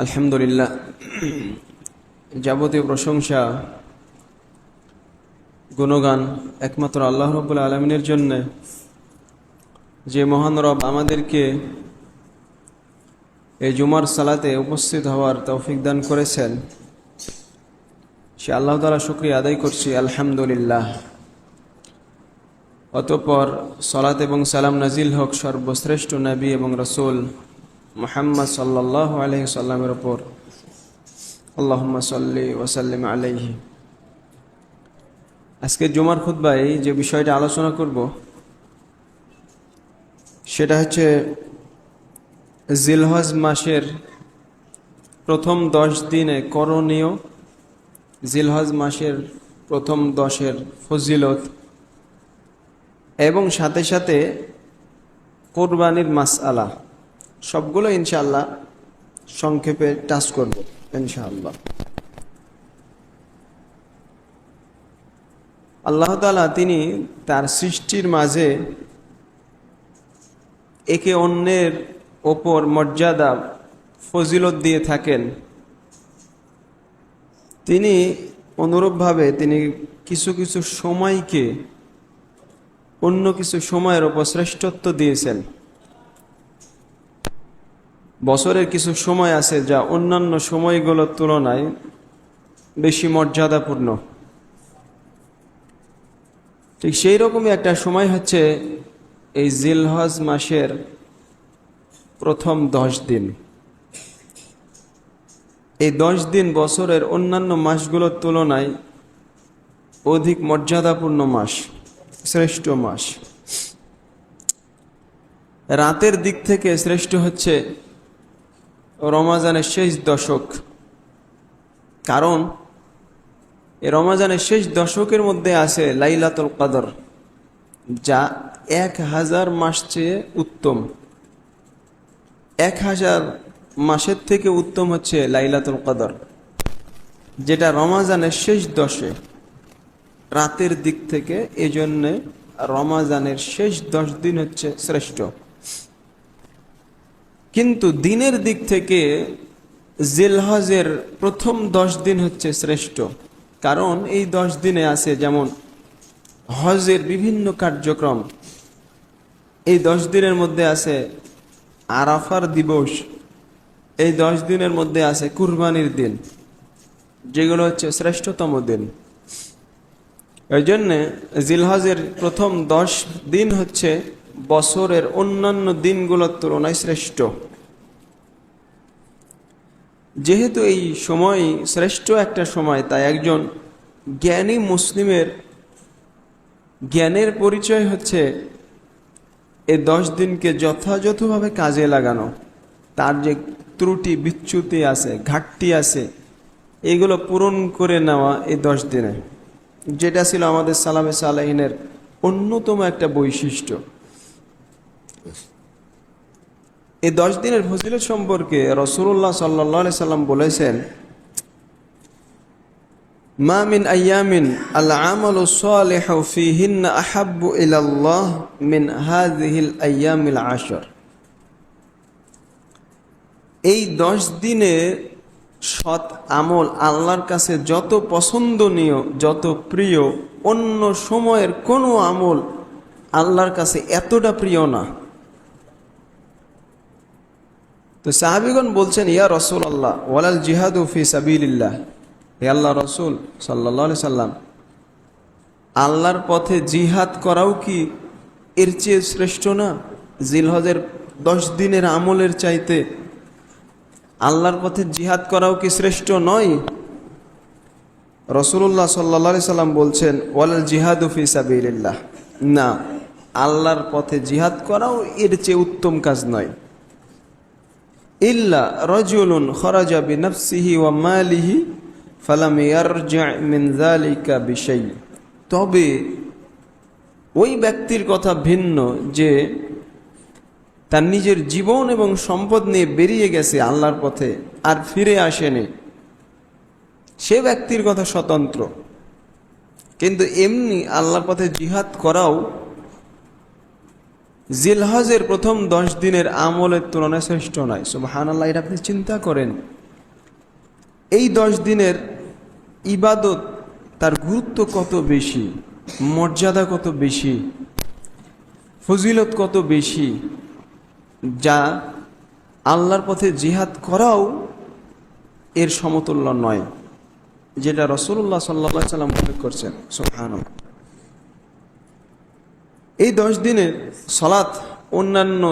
আলহামদুলিল্লাহ, যাবতীয় প্রশংসা গুণগান একমাত্র আল্লাহ রাব্বুল আলামিনের জন্য, যে মহান রব আমাদেরকে এই জুমার সালাতে উপস্থিত হওয়ার তৌফিক দান করেছেন। সে আল্লাহ তাআলা শুকরিয়া আদায় করছি, আলহামদুলিল্লাহ। অতঃপর সালাত এবং সালাম নাজিল হোক সর্বশ্রেষ্ঠ নবী এবং রাসূল মুহাম্মদ সাল্লাল্লাহু আলাইহি সাল্লামের উপর। আল্লাহুম্মা সাল্লি ওয়া সাল্লিম আলাইহি। আজকে জুমার খুতবায় যে বিষয়টা আলোচনা করব সেটা হচ্ছে জিলহজ মাসের প্রথম 10 দিনে করণীয়, জিলহজ মাসের প্রথম 10-এর ফজিলত এবং সাথে সাথে কোরবানির মাসআলা, সবগুলো ইনশাআল্লাহ সংক্ষেপে টাচ করব ইনশাআল্লাহ। আল্লাহ তাআলা তিনি তার সৃষ্টির মাঝে একে অন্যের ওপর মর্যাদা ফজিলত দিয়ে থাকেন। তিনি অনুরূপভাবে তিনি কিছু কিছু সময়কে অন্য কিছু সময়ের ওপর শ্রেষ্ঠত্ব দিয়েছেন। বছরের কিছু সময় আছে যা অন্যান্য সময়গুলোর তুলনায় বেশি মর্যাদাপূর্ণ। ঠিক সেই রকমই একটা সময় হচ্ছে এই জিলহজ মাসের প্রথম 10 দিন। এই 10 দিন বছরের অন্যান্য মাসগুলোর তুলনায় অধিক মর্যাদাপূর্ণ মাস, শ্রেষ্ঠ মাস। রাতের দিক থেকে শ্রেষ্ঠ হচ্ছে রমাজানের শেষ দশক, কারণ এই রমাজানের শেষ দশকের মধ্যে আছে লাইলাতুল কদর, যা 1000 মাস চেয়ে উত্তম। 1000 মাসের থেকে উত্তম হচ্ছে লাইলাতুল কদর, যেটা রমাজানের শেষ 10-এ রাতের দিক থেকে। এজন্য রমাজানের শেষ 10 দিন হচ্ছে শ্রেষ্ঠ। কিন্তু দিনের দিক থেকে জিলহজের প্রথম 10 দিন হচ্ছে শ্রেষ্ঠ, কারণ এই 10 দিনে আছে যেমন হজের বিভিন্ন কার্যক্রম। এই 10 দিনের মধ্যে আছে আরাফার দিবস। এই 10 দিনের মধ্যে আছে কুরবানির দিন, যেগুলো হচ্ছে শ্রেষ্ঠতম দিন। এই জন্যে জিলহজের প্রথম 10 দিন হচ্ছে বছরের অন্যান্য দিনগুলোর তুলনায় শ্রেষ্ঠ। যেহেতু এই সময় শ্রেষ্ঠ একটা সময়, তাই একজন জ্ঞানী মুসলিমের জ্ঞানের পরিচয় হচ্ছে এই 10 দিনকে যথাযথভাবে কাজে লাগানো। তার যে ত্রুটি বিচ্যুতি আছে, ঘাটতি আছে, এগুলো পূরণ করে নেওয়া এই 10 দিনে, যেটা ছিল আমাদের সালাফে সালেহিনের অন্যতম একটা বৈশিষ্ট্য। এই 10 দিনের ফজিলত সম্পর্কে রাসূলুল্লাহ সাল্লাল্লাহু আলাইহি সাল্লাম বলেছেন, মা মিন আইয়ামিন আল আমালু সালিহু ফীহিন্না আহাব্বু ইলাল্লাহ মিন হাযিহিল আইয়ামিল 10। এই 10 দিনে সৎ আমল আল্লাহর কাছে যত পছন্দনীয়, যত প্রিয়, অন্য সময়ের কোনো আমল আল্লাহর কাছে এতটা প্রিয় না। তো সাহাবীগণ বলছেন, ইয়া রাসূলুল্লাহ ওয়ালাল জিহাদু ফি সাবিলিল্লাহ, হে আল্লাহ রাসূল সাল্লাল্লাহু আলাইহি সাল্লাম, আল্লাহর পথে জিহাদ করাও কি এর চেয়ে শ্রেষ্ঠ না? জিলহজের 10 দিনের আমলের চাইতে আল্লাহর পথে জিহাদ করাও কি শ্রেষ্ঠ নয়? রাসূলুল্লাহ সাল্লাল্লাহু আলাইহি সাল্লাম বলছেন, ওয়ালাল জিহাদু ফি সাবিলিল্লাহ, না, আল্লাহর পথে জিহাদ করাও এর চেয়ে উত্তম কাজ নয়। ইল্লা রাজুলুন খারাজা বিনাফসিহি ওয়া মালিহি ফালাম ইয়ারজি' মিন যালিকা বিশাই, তবে ওই ব্যক্তির কথা ভিন্ন যে তার নিজের জীবন এবং সম্পদ নিয়ে বেরিয়ে গেছে আল্লাহর পথে আর ফিরে আসেনি, সে ব্যক্তির কথা স্বতন্ত্র। কিন্তু এমনি আল্লাহর পথে জিহাদ করাও জিলহজের প্রথম 10 দিনের আমলের তুলনায় শ্রেষ্ঠ নয়। সুবহানাল্লাহ, এটা আপনি চিন্তা করেন, এই 10 দিনের ইবাদত তার গুরুত্ব কত বেশি, মর্যাদা কত বেশি, ফজিলত কত বেশি, যা আল্লাহর পথে জিহাদ করাও এর সমতুল্য নয়, যেটা রাসূলুল্লাহ সাল্লাল্লাহু আলাইহি সাল্লাম উল্লেখ করছেন। সুবহানাল্লাহ। এই 10 দিনের সালাত অন্যান্য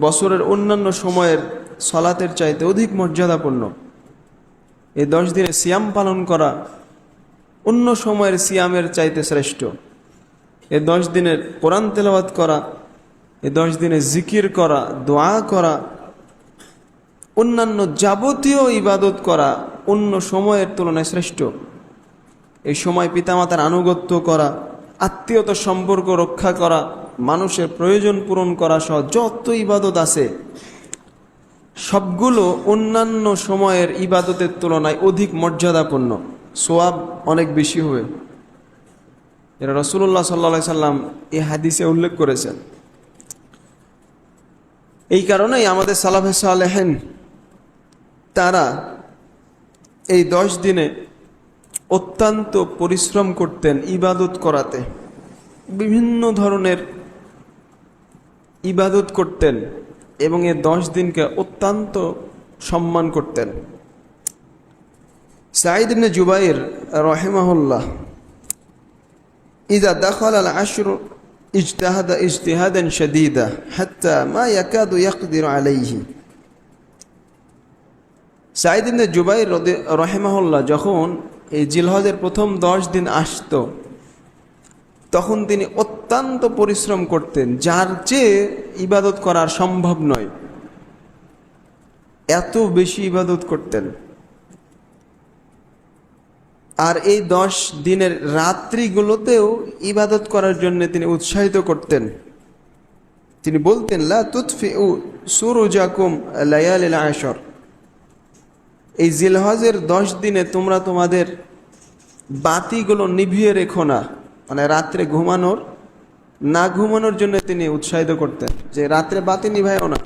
বছরের অন্যান্য সময়ের সালাতের চাইতে অধিক মর্যাদাপূর্ণ। এই 10 দিনে সিয়াম পালন করা অন্য সময়ের সিয়ামের চাইতে শ্রেষ্ঠ। এই 10 দিনের কোরআন তেলাওয়াত করা, এই 10 দিনে জিকির করা, দোয়া করা, অন্যান্য যাবতীয় ইবাদত করা অন্য সময়ের তুলনায় শ্রেষ্ঠ। এই সময় পিতামাতার আনুগত্য করা, আত্মীয়তার সম্পর্ক রক্ষা করা, মানুষের প্রয়োজন পূরণ করা সহ যত ইবাদত আছে সবগুলো অন্যান্য সময়ের ইবাদতের তুলনায় অধিক মর্যাদাপূর্ণ, সোয়াব অনেক বেশি হবে। এরা রাসূলুল্লাহ সাল্লাল্লাহু আলাইহি সাল্লাম এই হাদিসে উল্লেখ করেছেন। এই কারণেই আমাদের সালাফে সালেহিন তারা এই 10 দিনে অত্যন্ত পরিশ্রম করতেন ইবাদত করাতে, বিভিন্ন ধরনের ইবাদত করতেন এবং এই 10 দিনকে অত্যন্ত সম্মান করতেন। সাঈদ ইবনে জুবাইর রাহিমাহুল্লাহ ইযা দাখাল আল আশর ইজতাহাদা ইজতিহাদান শাদীদা হাত্তা মা ইয়াকাদু ইয়াকদিরু আলাইহি। সাঈদ ইবনে জুবাইর রাহিমাহুল্লাহ যখন এই জিলহজের প্রথম 10 দিন আসতো তখন তিনি অত্যন্ত পরিশ্রম করতেন, যার চেয়ে ইবাদত করা সম্ভব নয়, এত বেশি ইবাদত করতেন। আর এই 10 দিনের রাত্রিগুলোতেও ইবাদত করার জন্য তিনি উৎসাহিত করতেন। তিনি বলতেন, লা তুতফিউ সুরুজাকুম লায়ালিল আশর, এই জিলহজের 10 দিনে তোমরা তোমাদের বাতিগুলো নিভিয়ে রেখো না। মানে রাত্রে না ঘুমানোর জন্য তিনি উৎসাহিত করতেন যে রাত্রে বাতি নিভাইও না,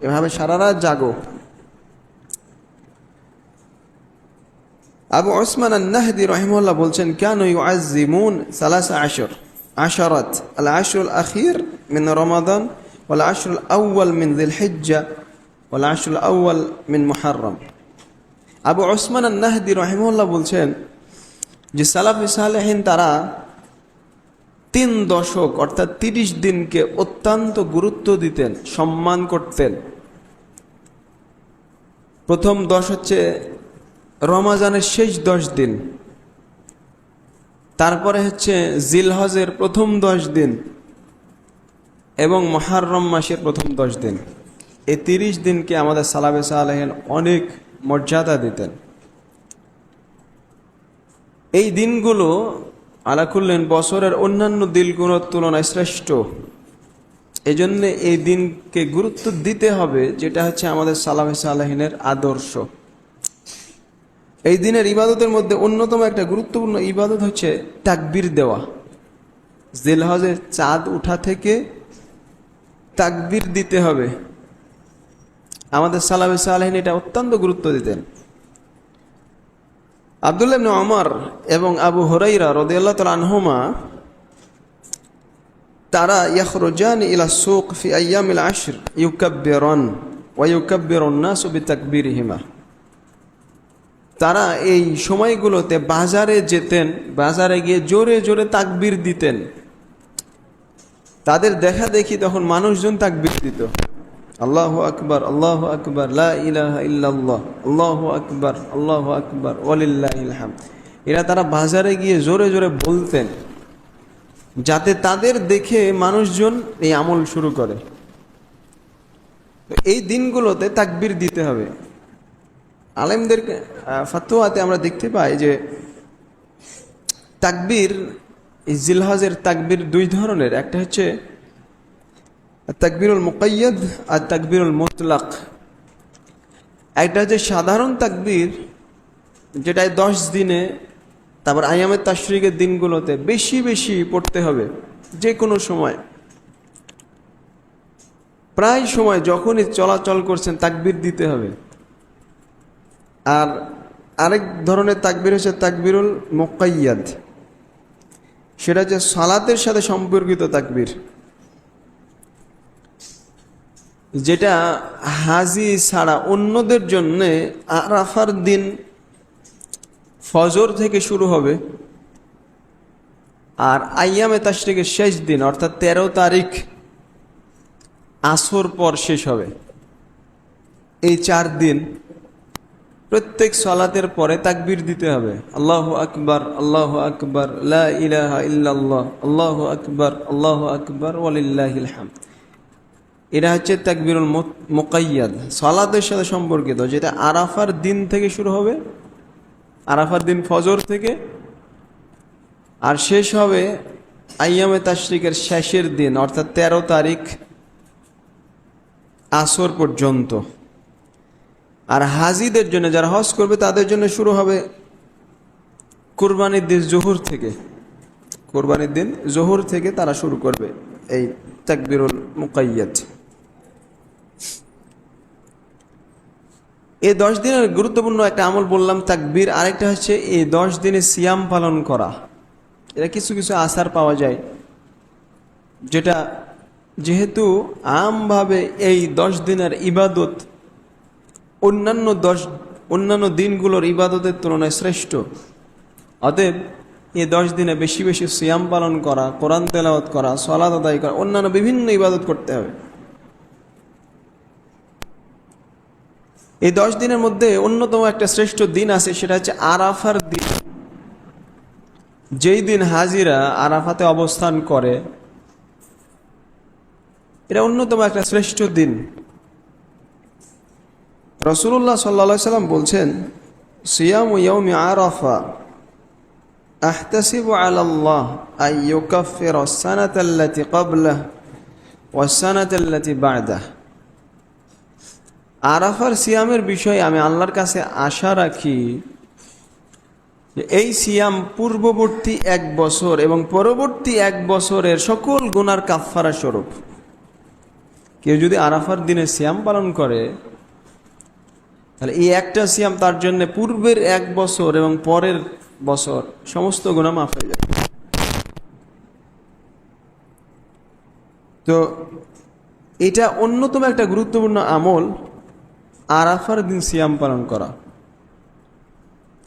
এভাবে সারা রাত জাগো। আবু ওসমান আন-নাহদি রাহিমাহুল্লাহ বলছেন, কানু ইউআজ্জিমুন সালাসা আশর আশরাত আল আশরুল আখির মিন রমাদান ওয়াল আশরুল আউয়াল মিন যিলহিজ্জা ওয়াল আশরুল আউয়াল মিন মুহররম। আবু ওসমান আন-নাহদি রাহিমাহুল্লাহ বলছেন যে সালাফে সালেহিন তারা 3 দশক অর্থাৎ 30 দিনকে অত্যন্ত গুরুত্ব দিতেন, সম্মান করতেন। প্রথম 10 হচ্ছে রমাজানের শেষ 10 দিন, তারপরে হচ্ছে জিলহজের প্রথম 10 দিন এবং মুহররম মাসের প্রথম 10 দিন। এই 30 দিনকে আমাদের সালাফে সালেহিন অনেক মর্যাদা দিতেন। এই দিনগুলো আলাকুল্লেন বছরের অন্যান্য দিনগুলোর তুলনায় শ্রেষ্ঠ। এই জন্য এই দিনকে গুরুত্ব দিতে হবে, যেটা হচ্ছে আমাদের সালাফে সালেহিনের আদর্শ। এই দিনের ইবাদতের মধ্যে অন্যতম একটা গুরুত্বপূর্ণ ইবাদত হচ্ছে তাকবীর দেওয়া। জিলহজের চাঁদ উঠা থেকে তাকবীর দিতে হবে। আমাদের সালাফে সালেহিন এটা অত্যন্ত গুরুত্ব দিতেন। আব্দুল্লাহ ইবনে ওমর এবং আবু হুরায়রা রাদিয়াল্লাহু তাআলা আনহুমা তারা ইয়াখরুজান ইলা সুক ফি আইয়ামিল আশর ইউকাব্বিরান ওয়া ইউকাব্বিরুন নাসু বিতাকবীরিহিমা। তারা এই সময়গুলোতে বাজারে যেতেন, বাজারে গিয়ে জোরে জোরে তাকবীর দিতেন। তাদের দেখা দেখি তখন মানুষজন তাকবীর দিত, আল্লাহু আকবার, আল্লাহু আকবার, লা ইলাহা ইল্লাল্লাহ, আল্লাহু আকবার, আল্লাহু আকবার, ওয়ালিল্লাহিল হামদ। এরা তারা বাজারে গিয়ে জোরে জোরে বলতেন, যাতে তাদের দেখে মানুষজন এই আমল শুরু করে। এই দিনগুলোতে তাকবীর দিতে হবে। আলেমদের ফতোয়াতে আমরা দেখতে পাই যে তাকবীর, এই জিলহজের তাকবীর 2 ধরনের। একটা হচ্ছে তাকবীরুল মুকাইয়াদ আর তাকবীরুল মুতলাক। একটা হচ্ছে সাধারণ তাকবীর, যেটা 10 দিনে, তারপর আইয়ামে তাশরিকের দিনগুলোতে বেশি বেশি পড়তে হবে, যে কোনো সময়, প্রায় সময় যখনই চলাচল করছেন তাকবীর দিতে হবে। আর আরেক ধরনের তাকবীর হচ্ছে তাকবীরুল মুকাইয়াদ, সেটা হচ্ছে সালাতের সাথে সম্পর্কিত তাকবীর, যেটা হাজি ছাড়া অন্যদের জন্য আরাফার দিন ফজর থেকে শুরু হবে আর আইয়ামে তাশরিকের শেষ দিন অর্থাৎ 13 তারিখ আসর পর শেষ হবে। এই 4 দিন প্রত্যেক সালাতের পরে তাকবীর দিতে হবে, আল্লাহু আকবার আল্লাহু আকবার লা ইলাহা ইল্লাল্লাহ আল্লাহু আকবার ওয়ালিল্লাহিল হামদ। এটা হচ্ছে তাকবীরুল মুকাইয়াদ, সালাতের সাথে সম্পর্কিত, যেটা আরাফার দিন থেকে শুরু হবে, আরাফার দিন ফজর থেকে, আর শেষ হবে আইয়ামে তাশরিকের শেষের দিন অর্থাৎ 13 তারিখ আসর পর্যন্ত। আর হাজিদের জন্য, যারা হজ করবে তাদের জন্য শুরু হবে কুরবানির দিন জোহর থেকে, কুরবানির দিন জোহর থেকে তারা শুরু করবে এই তাকবীরুল মুকাইয়াদ। এই 10 দিনের গুরুত্বপূর্ণ একটা আমল বললাম তাকবীর, আরেকটা হচ্ছে এই 10 দিনে সিয়াম পালন করা। এটা কিছু কিছু আসার পাওয়া যায়, যেটা যেহেতু আমভাবে এই 10 দিনের ইবাদত অন্যান্য দিনগুলোর ইবাদতের তুলনায় শ্রেষ্ঠ, অতএব এই 10 দিনে বেশি বেশি সিয়াম পালন করা, কোরআন তেলাওয়াত করা, সালাত আদায় করা, অন্যান্য বিভিন্ন ইবাদত করতে হবে। এই 10 দিনের মধ্যে অন্যতম একটা শ্রেষ্ঠ দিন আছে, সেটা হচ্ছে আরাফার দিন। যেই দিন হাজিরা আরাফাতে অবস্থান করে, এটা অন্যতম একটা শ্রেষ্ঠ দিন। রাসূলুল্লাহ সাল্লাল্লাহু আলাইহি সাল্লাম বলছেন, সিয়ামু ইয়াউমি আরাফা আহতাসিবু আলাল্লাহ আন ইউকাফিরা আস-সানাতা আল্লাতী ক্বাবলাহু ওয়াস-সানাতা আল্লাতী বা'দাহু। আরাফার সিয়ামের বিষয়ে আমি আল্লাহর কাছে আশা রাখি যে এই সিয়াম পূর্ববর্তী 1 বছর এবং পরবর্তী 1 বছরের সকল গুনার কাফফারা স্বরূপ। কেউ যদি আরাফার দিনে সিয়াম পালন করে, তাহলে এই একটা সিয়াম তার জন্য পূর্বের 1 বছর এবং পরের বছর সমস্ত গুনাহ মাফ হয়ে যাবে। তো এটা অন্যতম একটা গুরুত্বপূর্ণ আমল, আরাফার দিন সিয়াম পালন করা।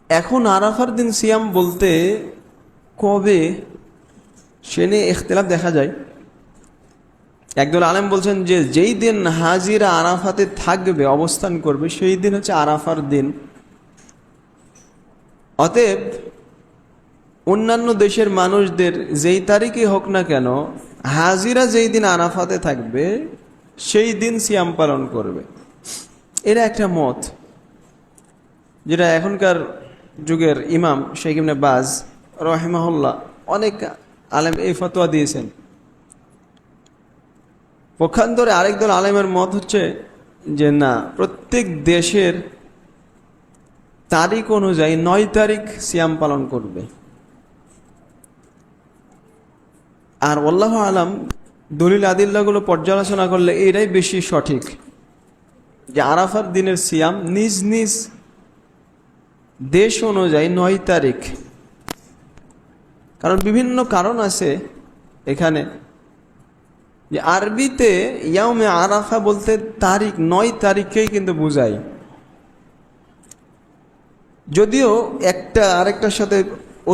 এখন আরাফার দিন সিয়াম বলতে কবে, সে নিয়ে ইখতিলাফ দেখা যায়। একদল আলেম বলছেন যে যেই দিন হাজিরা আরাফাতে থাকবে, অবস্থান করবে, সেই দিন হচ্ছে আরাফার দিন। অতএব অন্যান্য দেশের মানুষদের যেই তারিখে হোক না কেন, হাজিরা যেই দিন আরাফাতে থাকবে সেই দিন সিয়াম পালন করবে। এটা একটা মত, যেটা এখনকার যুগের ইমাম শেখ ইবনে বাজ রাহিমাহুল্লাহ, অনেক আলেম এই ফতোয়া দিয়েছেন। পক্ষান্তরে আরেক দল আলেমের মত হচ্ছে যে না, প্রত্যেক দেশের তারিখ অনুযায়ী 9 তারিখ সিয়াম পালন করবে। আর আল্লাহু আলাম, দলিল আদিল্লাগুলো পর্যালোচনা করলে এটাই বেশি সঠিক যে আরাফার দিনের সিয়াম নিজ নিজ দেশ অনুযায়ী 9 তারিখ। কারণ বিভিন্ন কারণ আছে এখানে, যে আরবিতে ইয়াউমে আরাফা বলতে তারিখ 9 তারিখকেই কিন্তু বোঝায়, যদিও একটা আরেকটার সাথে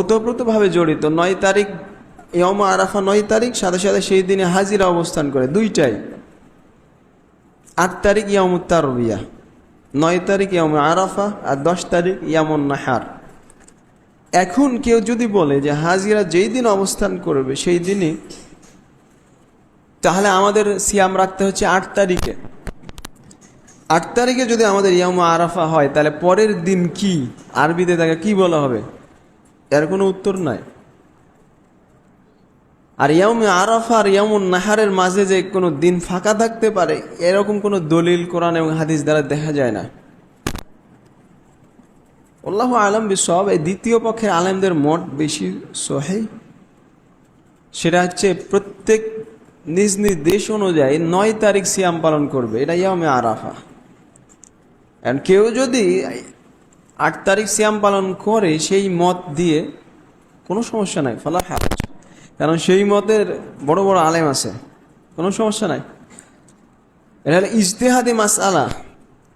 ওতপ্রোতভাবে জড়িত। 9 তারিখ ইয়াউমে আরাফা, 9 তারিখ, সাথে সাথে সেই দিনে হাজিরা অবস্থান করে, দুইটাই। 8 তারিখ ইয়াউমুত তারবিয়া, 9 তারিখ ইয়াউমে আরাফা, আর 10 তারিখ ইয়ামুন নাহার। এখন কেউ যদি বলে যে হাজিরা যেই দিন অবস্থান করবে সেই দিনই, তাহলে আমাদের সিয়াম রাখতে হচ্ছে 8 তারিখে। 8 তারিখে যদি আমাদের ইয়াউমে আরাফা হয়, তাহলে পরের দিন কি, আরবিতে তাকে কি বলা হবে, এর কোনো উত্তর নাই। আর ইয়াউমে আরাফা আর ইয়ামুন নাহারের মাঝে যে কোনো দিন ফাঁকা থাকতে পারে, এরকম কোনো দলিল কোরআন এবং হাদিস দ্বারা দেখা যায় না। আল্লাহু আলাম বিসওয়াব। এই দ্বিতীয় পক্ষের আলেমদের মত বেশি সহিহ, সেটা হচ্ছে প্রত্যেক নিজ নিজ দেশ অনুযায়ী 9 তারিখ সিয়াম পালন করবে, এটা ইয়াউমে আরাফা। এখন কেউ যদি 8 তারিখ সিয়াম পালন করে সেই মত দিয়ে কোনো সমস্যা নাই, ফালা হারাজ। কারণ সেই মতের বড় বড় আলেম আছে, কোনো সমস্যা নাই। এটা হলো ইজতিহাদি মাসআলা।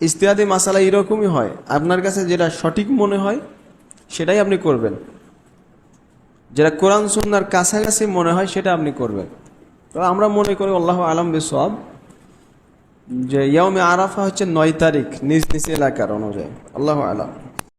ইজতিহাদি মাসআলা এরকমই হয়, আপনার কাছে যেটা সঠিক মনে হয় সেটাই আপনি করবেন, যেটা কোরআন সুন্নাহর কাছাকাছি মনে হয় সেটা আপনি করবেন। তো আমরা মনে করি আল্লাহু আলাম বিসওয়াব যে ইয়াউমে আরাফা হচ্ছে 9 তারিখ নিজ নিজ এলাকার অনুযায়ী। আল্লাহু আলাম।